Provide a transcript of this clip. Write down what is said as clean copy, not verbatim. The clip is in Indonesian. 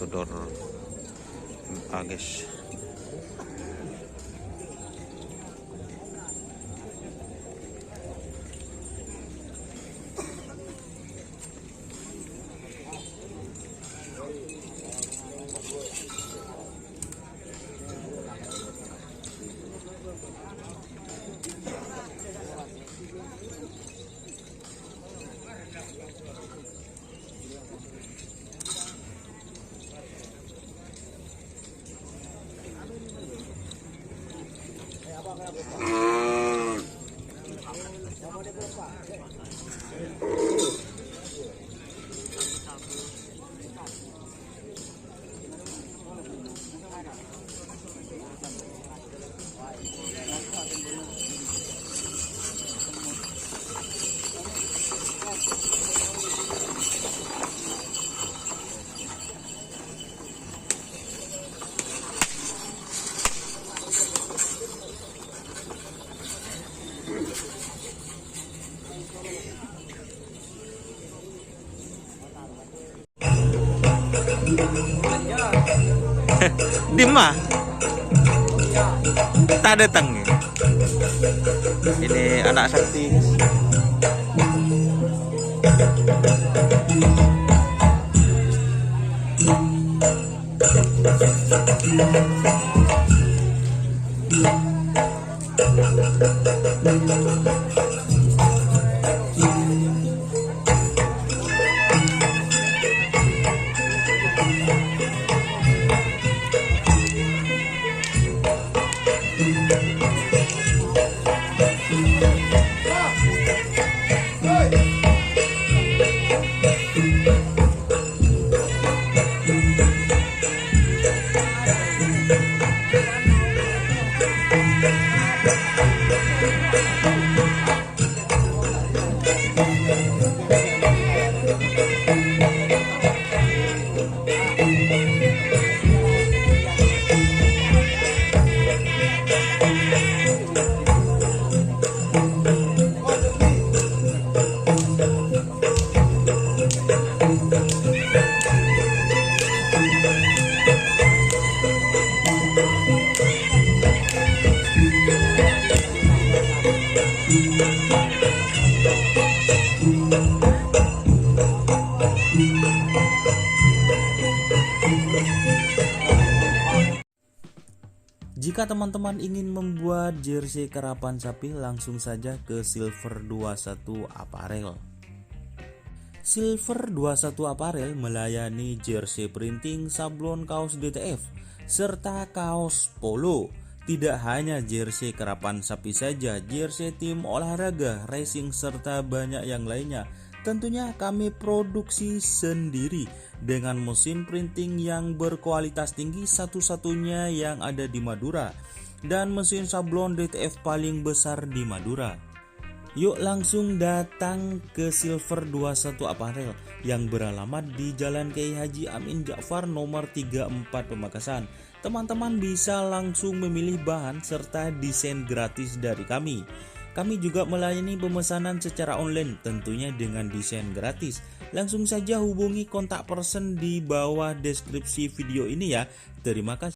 outdoor guys. Dima tak datang ya. Ini anak sakti. Jika teman-teman ingin membuat jersey karapan sapi, langsung saja ke Silver 21 Apparel. Silver 21 Apparel melayani jersey printing, sablon, kaos DTF, serta kaos polo. Tidak hanya jersey karapan sapi saja, jersey tim olahraga, racing, serta banyak yang lainnya. Tentunya kami produksi sendiri dengan mesin printing yang berkualitas tinggi, satu-satunya yang ada di Madura, dan mesin sablon DTF paling besar di Madura. Yuk langsung datang ke Silver 21 Apparel yang beralamat di Jalan Kiai Haji Amin Ja'far nomor 34 Pamekasan. Teman-teman bisa langsung memilih bahan serta desain gratis dari kami. Kami juga melayani pemesanan secara online, tentunya dengan desain gratis. Langsung saja hubungi kontak person di bawah deskripsi video ini ya. Terima kasih.